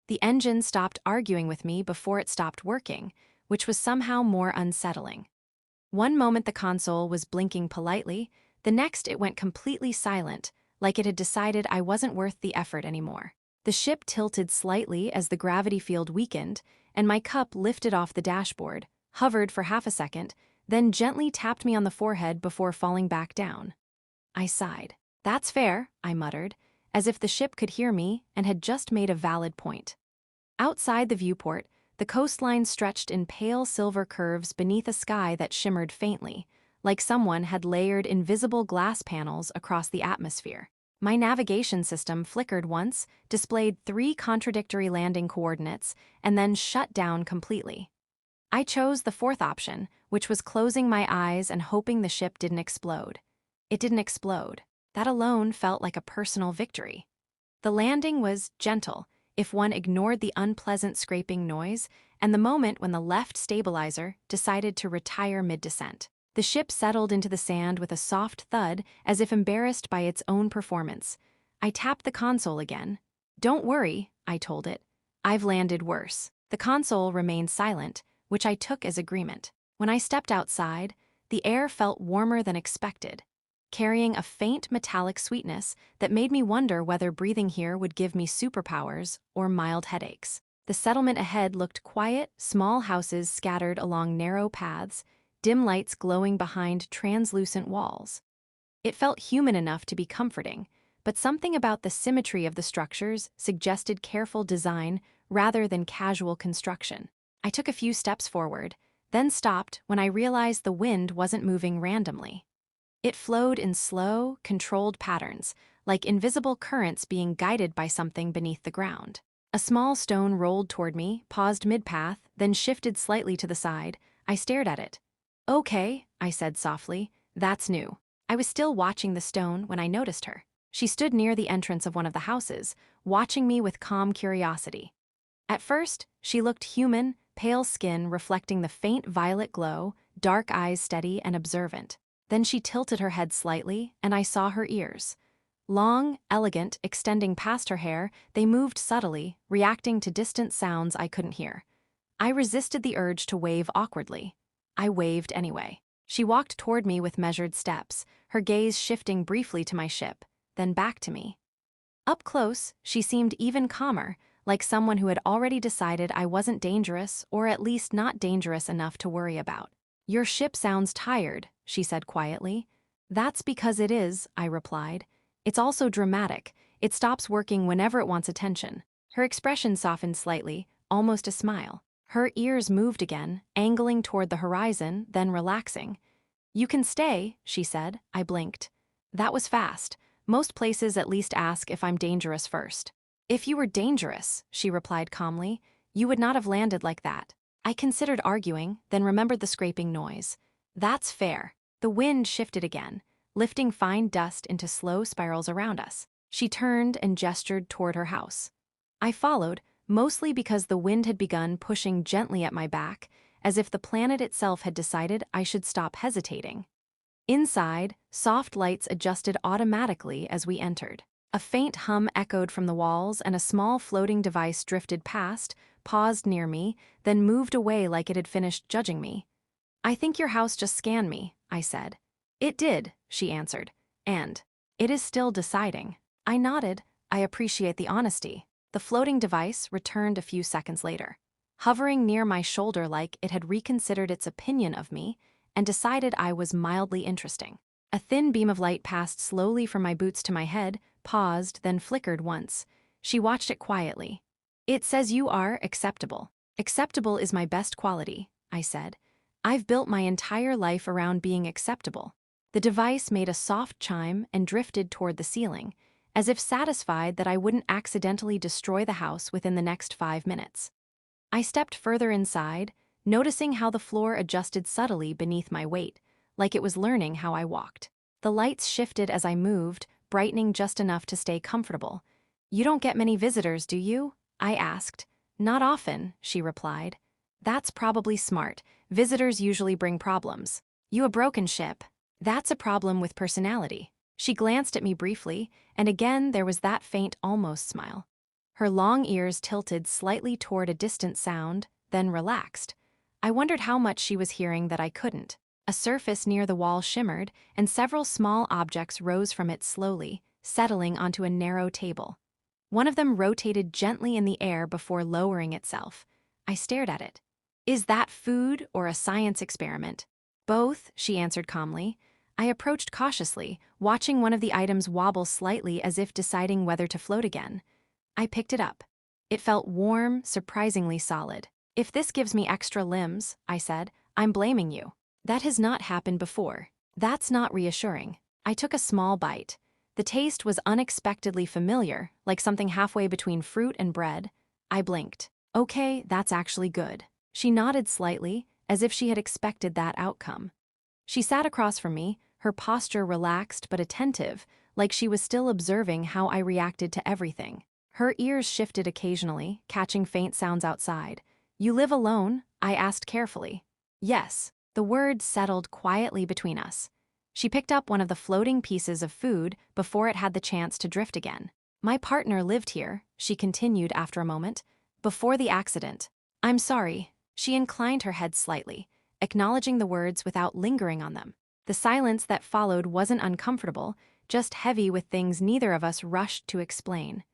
The engine stopped arguing with me before it stopped working, which was somehow more unsettling. One moment the console was blinking politely, the next it went completely silent, like it had decided I wasn't worth the effort anymore. The ship tilted slightly as the gravity field weakened, and my cup lifted off the dashboard, hovered for half a second, then gently tapped me on the forehead before falling back down. I sighed. "That's fair," I muttered, as if the ship could hear me and had just made a valid point. Outside the viewport, the coastline stretched in pale silver curves beneath a sky that shimmered faintly, like someone had layered invisible glass panels across the atmosphere. My navigation system flickered once, displayed 3 contradictory landing coordinates, and then shut down completely. I chose the fourth option, which was closing my eyes and hoping the ship didn't explode. It didn't explode. That alone felt like a personal victory. The landing was gentle, if one ignored the unpleasant scraping noise, and the moment when the left stabilizer decided to retire mid-descent. The ship settled into the sand with a soft thud, as if embarrassed by its own performance. I tapped the console again. "Don't worry," I told it. "I've landed worse." The console remained silent, which I took as agreement. When I stepped outside, the air felt warmer than expected, carrying a faint metallic sweetness that made me wonder whether breathing here would give me superpowers or mild headaches. The settlement ahead looked quiet, small houses scattered along narrow paths, dim lights glowing behind translucent walls. It felt human enough to be comforting, but something about the symmetry of the structures suggested careful design rather than casual construction. I took a few steps forward, then stopped when I realized the wind wasn't moving randomly. It flowed in slow, controlled patterns, like invisible currents being guided by something beneath the ground. A small stone rolled toward me, paused mid-path, then shifted slightly to the side. I stared at it. "Okay," I said softly, "that's new." I was still watching the stone when I noticed her. She stood near the entrance of one of the houses, watching me with calm curiosity. At first, she looked human, pale skin reflecting the faint violet glow, dark eyes steady and observant. Then she tilted her head slightly, and I saw her ears. Long, elegant, extending past her hair, they moved subtly, reacting to distant sounds I couldn't hear. I resisted the urge to wave awkwardly. I waved anyway. She walked toward me with measured steps, her gaze shifting briefly to my ship, then back to me. Up close, she seemed even calmer, like someone who had already decided I wasn't dangerous, or at least not dangerous enough to worry about. "Your ship sounds tired," she said quietly. "That's because it is," I replied. "It's also dramatic. It stops working whenever it wants attention." Her expression softened slightly, almost a smile. Her ears moved again, angling toward the horizon, then relaxing. "You can stay," she said. I blinked. That was fast. Most places at least ask if I'm dangerous first. "If you were dangerous," she replied calmly, "you would not have landed like that." I considered arguing, then remembered the scraping noise. "That's fair." The wind shifted again, lifting fine dust into slow spirals around us. She turned and gestured toward her house. I followed, mostly because the wind had begun pushing gently at my back, as if the planet itself had decided I should stop hesitating. Inside, soft lights adjusted automatically as we entered. A faint hum echoed from the walls and a small floating device drifted past, paused near me, then moved away like it had finished judging me. "I think your house just scanned me," I said. "It did," she answered, "and it is still deciding." I nodded. I appreciate the honesty. The floating device returned a few seconds later, hovering near my shoulder like it had reconsidered its opinion of me and decided I was mildly interesting. A thin beam of light passed slowly from my boots to my head, paused, then flickered once. She watched it quietly. "It says you are acceptable." "Acceptable is my best quality," I said. "I've built my entire life around being acceptable." The device made a soft chime and drifted toward the ceiling, as if satisfied that I wouldn't accidentally destroy the house within the next 5 minutes. I stepped further inside, noticing how the floor adjusted subtly beneath my weight, like it was learning how I walked. The lights shifted as I moved, brightening just enough to stay comfortable. "You don't get many visitors, do you?" I asked. "Not often," she replied. "That's probably smart. Visitors usually bring problems. You a broken ship. That's a problem with personality." She glanced at me briefly, and again there was that faint almost smile. Her long ears tilted slightly toward a distant sound, then relaxed. I wondered how much she was hearing that I couldn't. A surface near the wall shimmered, and several small objects rose from it slowly, settling onto a narrow table. One of them rotated gently in the air before lowering itself. I stared at it. "Is that food or a science experiment?" "Both," she answered calmly. I approached cautiously, watching one of the items wobble slightly as if deciding whether to float again. I picked it up. It felt warm, surprisingly solid. "If this gives me extra limbs," I said, "I'm blaming you." That has not happened before. That's not reassuring. I took a small bite. The taste was unexpectedly familiar, like something halfway between fruit and bread. I blinked. "Okay, that's actually good." She nodded slightly, as if she had expected that outcome. She sat across from me, her posture relaxed but attentive, like she was still observing how I reacted to everything. Her ears shifted occasionally, catching faint sounds outside. "You live alone?" I asked carefully. "Yes." The words settled quietly between us. She picked up one of the floating pieces of food before it had the chance to drift again. "My partner lived here," she continued after a moment, "before the accident." "I'm sorry." She inclined her head slightly, acknowledging the words without lingering on them. The silence that followed wasn't uncomfortable, just heavy with things neither of us rushed to explain.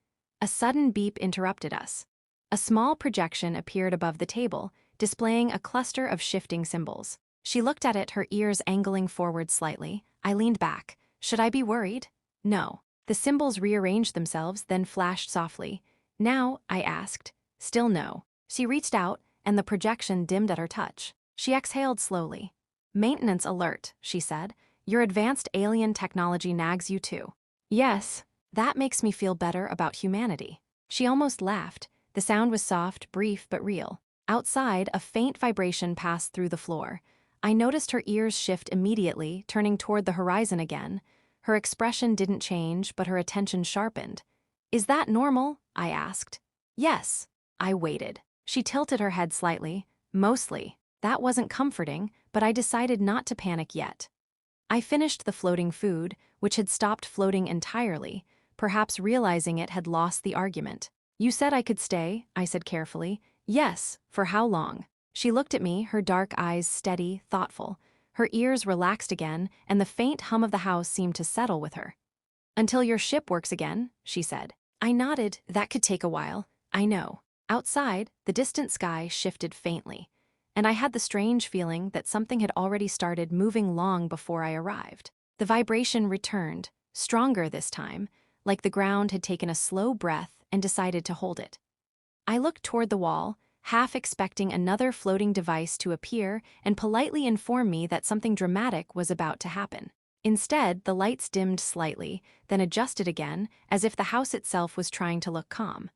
A sudden beep interrupted us. A small projection appeared above the table, displaying a cluster of shifting symbols. She looked at it, her ears angling forward slightly. I leaned back. Should I be worried? No. The symbols rearranged themselves, then flashed softly. "Now?" I asked. Still no. She reached out, and the projection dimmed at her touch. She exhaled slowly. "Maintenance alert," she said. "Your advanced alien technology nags you too." "Yes, that makes me feel better about humanity." She almost laughed. The sound was soft, brief, but real. Outside, a faint vibration passed through the floor. I noticed her ears shift immediately, turning toward the horizon again. Her expression didn't change, but her attention sharpened. "Is that normal?" I asked. "Yes." I waited. She tilted her head slightly. "Mostly." That wasn't comforting, but I decided not to panic yet. I finished the floating food, which had stopped floating entirely, perhaps realizing it had lost the argument. "You said I could stay," I said carefully. "Yes, for how long?" She looked at me, her dark eyes steady, thoughtful. Her ears relaxed again, and the faint hum of the house seemed to settle with her. "Until your ship works again," she said. I nodded. "That could take a while." "I know." Outside, the distant sky shifted faintly, and I had the strange feeling that something had already started moving long before I arrived. The vibration returned, stronger this time, like the ground had taken a slow breath and decided to hold it. I looked toward the wall, half expecting another floating device to appear and politely inform me that something dramatic was about to happen. Instead, the lights dimmed slightly, then adjusted again, as if the house itself was trying to look calm.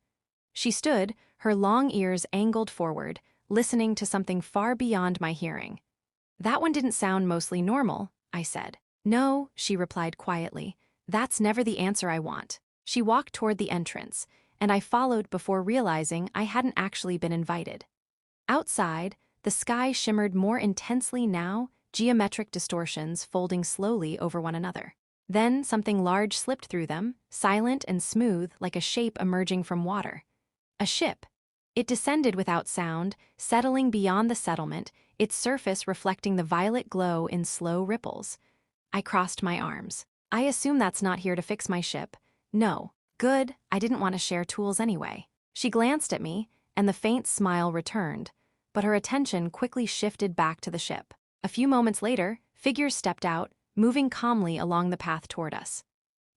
She stood, her long ears angled forward, listening to something far beyond my hearing. "That one didn't sound mostly normal," I said. "No," she replied quietly. "That's never the answer I want." She walked toward the entrance, and I followed before realizing I hadn't actually been invited. Outside, the sky shimmered more intensely now, geometric distortions folding slowly over one another. Then something large slipped through them, silent and smooth like a shape emerging from water. A ship. It descended without sound, settling beyond the settlement, its surface reflecting the violet glow in slow ripples. I crossed my arms. "I assume that's not here to fix my ship." "No." "Good, I didn't want to share tools anyway." She glanced at me, and the faint smile returned, but her attention quickly shifted back to the ship. A few moments later, figures stepped out, moving calmly along the path toward us.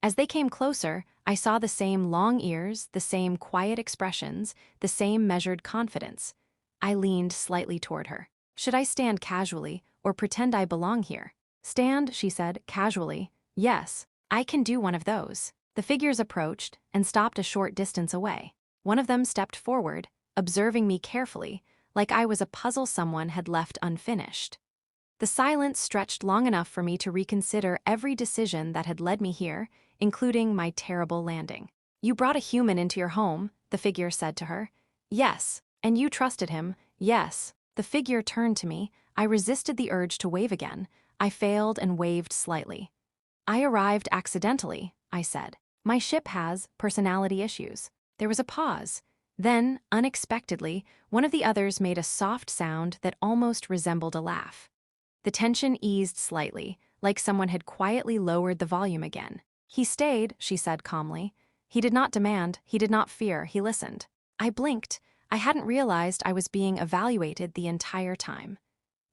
As they came closer, I saw the same long ears, the same quiet expressions, the same measured confidence. I leaned slightly toward her. "Should I stand casually, or pretend I belong here?" "Stand," she said, casually. "Yes, I can do one of those." The figures approached and stopped a short distance away. One of them stepped forward, observing me carefully, like I was a puzzle someone had left unfinished. The silence stretched long enough for me to reconsider every decision that had led me here, including my terrible landing. "You brought a human into your home," the figure said to her. "Yes." "And you trusted him." "Yes." The figure turned to me. I resisted the urge to wave again. I failed and waved slightly. "I arrived accidentally," I said. "My ship has personality issues." There was a pause. Then, unexpectedly, one of the others made a soft sound that almost resembled a laugh. The tension eased slightly, like someone had quietly lowered the volume again. "He stayed," she said calmly. "He did not demand, he did not fear, he listened." I blinked. I hadn't realized I was being evaluated the entire time.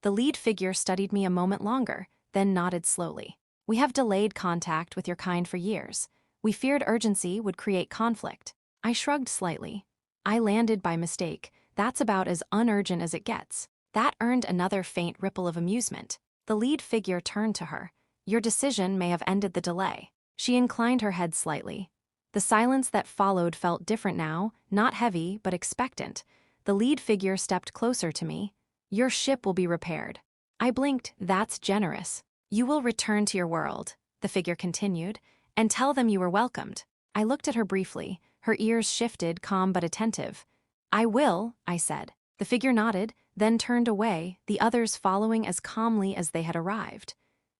The lead figure studied me a moment longer, then nodded slowly. "We have delayed contact with your kind for years. We feared urgency would create conflict." I shrugged slightly. "I landed by mistake. That's about as unurgent as it gets." That earned another faint ripple of amusement. The lead figure turned to her. "Your decision may have ended the delay." She inclined her head slightly. The silence that followed felt different now, not heavy, but expectant. The lead figure stepped closer to me. "Your ship will be repaired." I blinked. "That's generous." "You will return to your world," the figure continued, "and tell them you were welcomed." I looked at her briefly. Her ears shifted, calm but attentive. "I will," I said. The figure nodded, then turned away, the others following as calmly as they had arrived.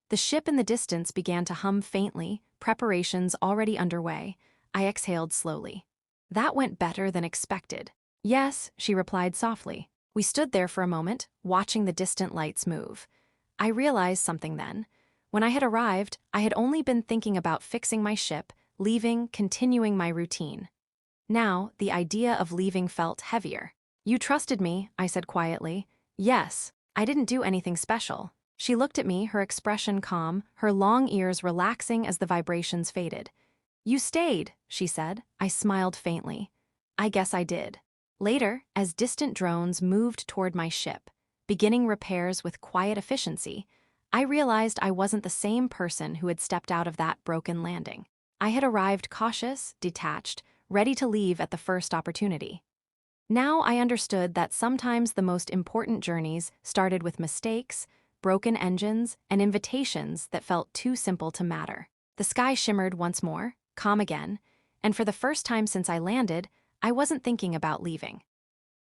The ship in the distance began to hum faintly, preparations already underway. I exhaled slowly. "That went better than expected." "Yes," she replied softly. We stood there for a moment, watching the distant lights move. I realized something then. When I had arrived, I had only been thinking about fixing my ship, leaving, continuing my routine. Now, the idea of leaving felt heavier. "You trusted me," I said quietly. "Yes. I didn't do anything special." She looked at me, her expression calm, her long ears relaxing as the vibrations faded. "You stayed," she said. I smiled faintly. "I guess I did." Later, as distant drones moved toward my ship, beginning repairs with quiet efficiency, I realized I wasn't the same person who had stepped out of that broken landing. I had arrived cautious, detached, ready to leave at the first opportunity. Now I understood that sometimes the most important journeys started with mistakes, broken engines, and invitations that felt too simple to matter. The sky shimmered once more, calm again, and for the first time since I landed, I wasn't thinking about leaving.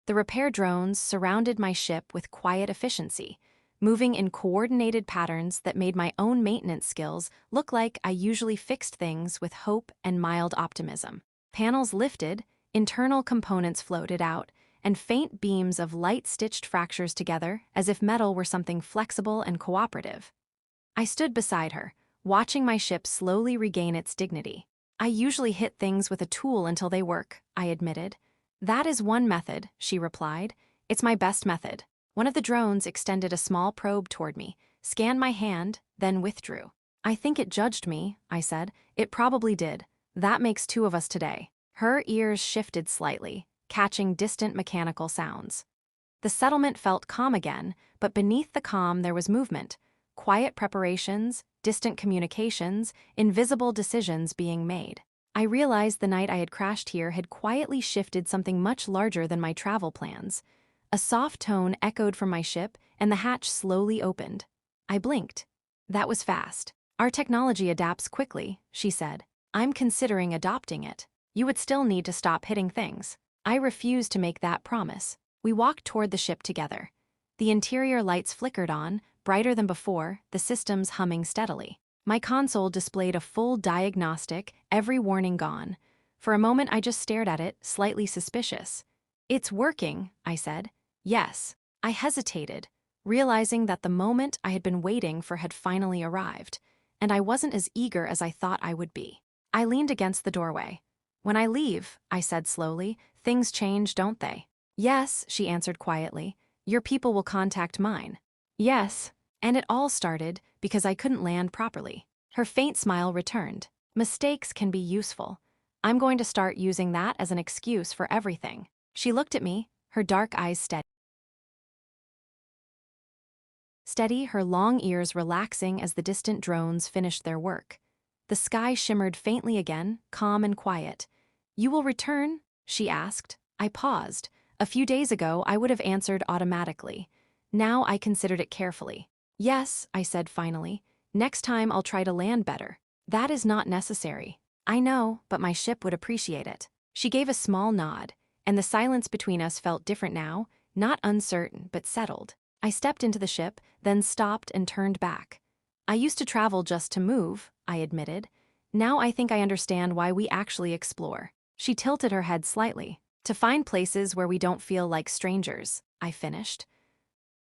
The repair drones surrounded my ship with quiet efficiency, moving in coordinated patterns that made my own maintenance skills look like I usually fixed things with hope and mild optimism. Panels lifted, internal components floated out, and faint beams of light stitched fractures together as if metal were something flexible and cooperative. I stood beside her, watching my ship slowly regain its dignity. "I usually hit things with a tool until they work," I admitted. "That is one method," she replied. "It's my best method." One of the drones extended a small probe toward me, scanned my hand, then withdrew. "I think it judged me," I said. "It probably did. That makes two of us today." Her ears shifted slightly, catching distant mechanical sounds. The settlement felt calm again, but beneath the calm there was movement, quiet preparations, distant communications, invisible decisions being made. I realized the night I had crashed here had quietly shifted something much larger than my travel plans. A soft tone echoed from my ship, and the hatch slowly opened. I blinked. "That was fast." "Our technology adapts quickly," she said. "I'm considering adopting it. You would still need to stop hitting things." I refused to make that promise. We walked toward the ship together. The interior lights flickered on, brighter than before, the systems humming steadily. My console displayed a full diagnostic, every warning gone. For a moment I just stared at it, slightly suspicious. "It's working," I said. "Yes." I hesitated, realizing that the moment I had been waiting for had finally arrived, and I wasn't as eager as I thought I would be. I leaned against the doorway. "When I leave," I said slowly, "things change, don't they?" "Yes," she answered quietly. "Your people will contact mine." "Yes." And it all started because I couldn't land properly. Her faint smile returned. "Mistakes can be useful. I'm going to start using that as an excuse for everything." She looked at me, her dark eyes steady, her long ears relaxing as the distant drones finished their work. The sky shimmered faintly again, calm and quiet. "You will return?" she asked. I paused. A few days ago, I would have answered automatically. Now I considered it carefully. "Yes," I said finally. "Next time I'll try to land better." "That is not necessary." "I know, but my ship would appreciate it." She gave a small nod, and the silence between us felt different now, not uncertain, but settled. I stepped into the ship, then stopped and turned back. "I used to travel just to move," I admitted. "Now I think I understand why we actually explore." She tilted her head slightly. To find places where we don't feel like strangers, I finished.